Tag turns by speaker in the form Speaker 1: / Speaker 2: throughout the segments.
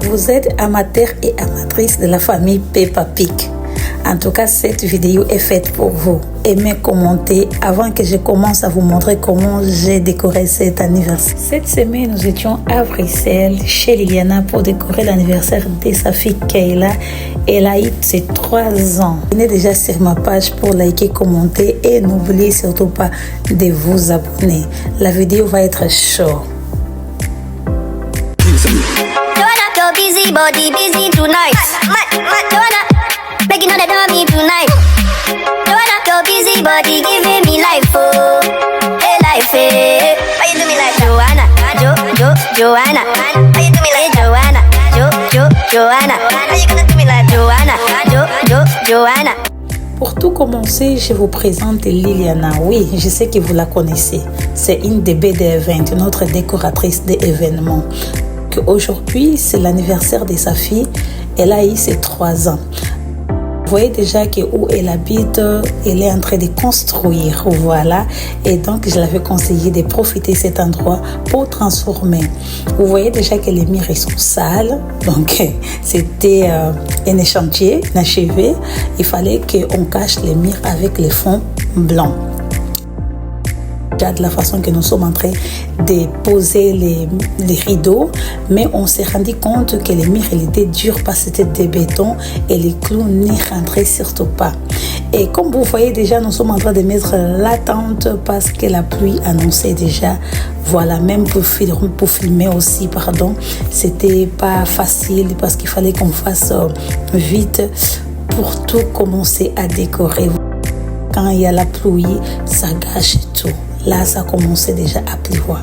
Speaker 1: Vous êtes amateur et amatrice de la famille Peppa Pig. En tout cas, cette vidéo est faite pour vous. Aimez, commentez avant que je commence à vous montrer comment j'ai décoré cet anniversaire. Cette semaine, nous étions à Bruxelles chez Liliana pour décorer l'anniversaire de sa fille Kayla. Elle a eu ses 3 ans. Venez déjà sur ma page pour liker, commenter et n'oubliez surtout pas de vous abonner. La vidéo va être chaude.
Speaker 2: Busy body, busy tonight. Joanna, making all the dummy tonight. Joanna, your busy body giving me life, oh, hey life, hey. How you do me like Joanna, Joanna? How you do me like Joanna, Joanna? How you gonna do me like Joanna, Joanna?
Speaker 1: Pour tout commencer, je vous présente Liliana. Oui, je sais que vous la connaissez. C'est une des BD Event, notre décoratrice d'événements. Aujourd'hui, c'est l'anniversaire de sa fille. Elle a eu ses 3 ans. Vous voyez déjà que où elle habite, elle est en train de construire. Voilà. Et donc, je l'avais conseillé de profiter de cet endroit pour transformer. Vous voyez déjà que les murs sont sales. Donc, c'était un chantier inachevé. Il fallait qu'on cache les murs avec les fonds blancs. De la façon que nous sommes en train de poser les rideaux, mais on s'est rendu compte que les murs étaient durs parce que c'était des bétons et les clous n'y rentraient surtout pas. Et comme vous voyez déjà, nous sommes en train de mettre la tente parce que la pluie annonçait déjà. Voilà, même pour filmer aussi, pardon, c'était pas facile parce qu'il fallait qu'on fasse vite pour tout commencer à décorer. Quand il y a la pluie, ça gâche tout. Là, ça commençait déjà à pleuvoir.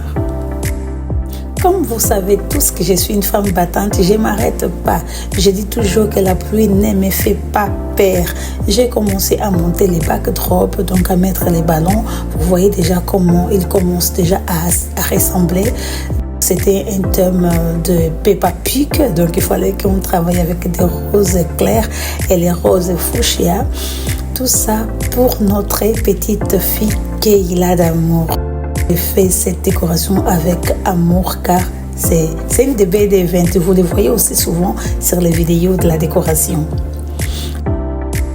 Speaker 1: Comme vous savez tous que je suis une femme battante, je ne m'arrête pas. Je dis toujours que la pluie ne me fait pas peur. J'ai commencé à monter les backdrops, donc à mettre les ballons. Vous voyez déjà comment ils commencent déjà à ressembler. C'était un thème de Peppa Pig, donc il fallait qu'on travaille avec des roses clairs et les roses fuchsia. Tout ça pour notre petite fille Kayla d'amour. J'ai fait cette décoration avec amour car c'est une des belles événements. Vous les voyez aussi souvent sur les vidéos de la décoration.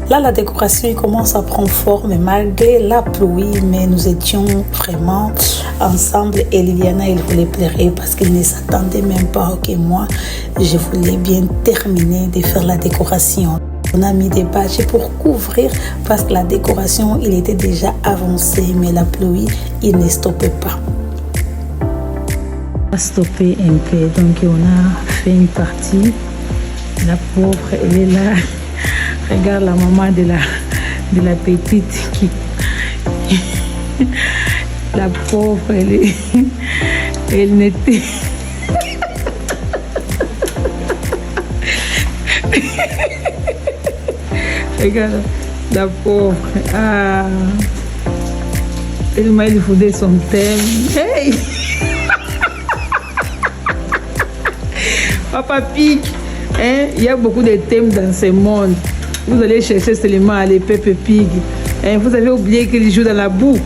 Speaker 1: Là, la décoration commence à prendre forme malgré la pluie, mais nous étions vraiment ensemble et Liliana, elle voulait pleurer parce qu'elle ne s'attendait même pas que moi, je voulais bien terminer de faire la décoration. On a mis des bâches pour couvrir parce que la décoration, il était déjà avancé, mais la pluie, il ne stoppait pas. On a stoppé un peu, donc on a fait une partie. La pauvre, elle est là. Regarde la maman de la petite qui... La pauvre, elle n'était... Regarde, la pauvre. Ah. Elle m'a défoudé son thème. Hey! Papa Pig, hein? Il y a beaucoup de thèmes dans ce monde. Vous allez chercher seulement les Peppa Pig. Hein? Vous avez oublié qu'il joue dans la boue.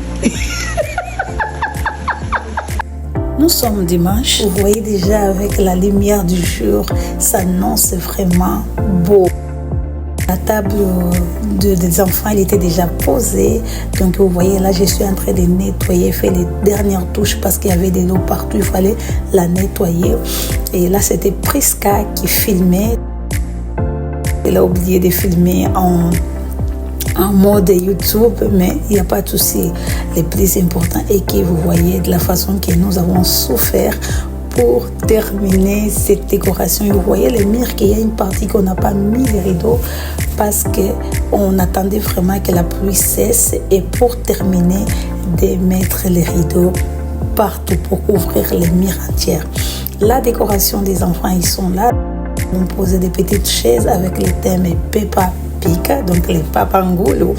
Speaker 1: Nous sommes dimanche. Vous voyez déjà avec la lumière du jour, ça annonce vraiment beau. La table des enfants, elle était déjà posée. Donc vous voyez là, je suis en train de nettoyer, faire les dernières touches parce qu'il y avait de l'eau partout. Il fallait la nettoyer. Et là, c'était Prisca qui filmait. Elle a oublié de filmer en mode YouTube, mais il n'y a pas de souci. Le plus important est que vous voyez de la façon que nous avons souffert pour terminer cette décoration. Vous voyez les murs qu'il y a une partie qu'on n'a pas mis les rideaux parce qu'on attendait vraiment que la pluie cesse et pour terminer de mettre les rideaux partout pour couvrir les murs entiers. La décoration des enfants, ils sont là. On posait des petites chaises avec le thème Peppa Pig, donc les papangoulos.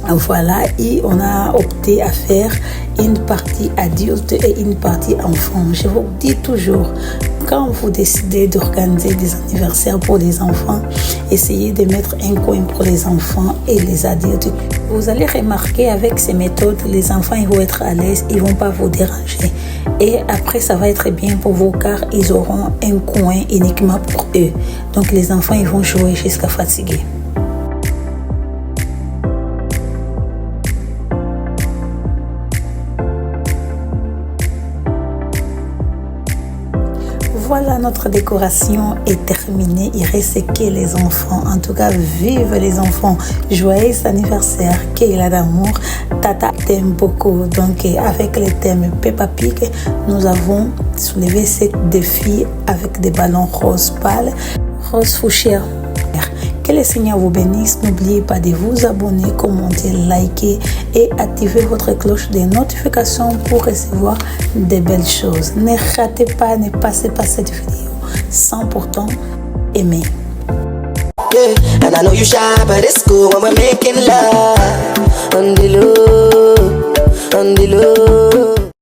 Speaker 1: Voilà, et on a opté à faire une partie adulte et une partie enfant. Je vous dis toujours, Quand vous décidez d'organiser des anniversaires pour les enfants, essayez de mettre un coin pour les enfants et les adultes. Vous allez remarquer avec ces méthodes, les enfants ils vont être à l'aise, ils ne vont pas vous déranger. Et après, ça va être bien pour vous car ils auront un coin uniquement pour eux. Donc les enfants ils vont jouer jusqu'à fatiguer. Voilà, notre décoration est terminée. Il reste que les enfants. En tout cas, vive les enfants. Joyeux anniversaire. Keila d'amour. Tata t'aime beaucoup. Donc, avec le thème Peppa Pig, nous avons soulevé ce défi avec des ballons rose pâle, rose fuchsia. Que le Seigneur vous bénisse. N'oubliez pas de vous abonner, commenter, liker et activer votre cloche de notification pour recevoir de belles choses. Ne ratez pas, ne passez pas cette vidéo sans pourtant aimer.
Speaker 3: Yeah, and I know you shy, but it's cool when we're making love. On the low, on the low.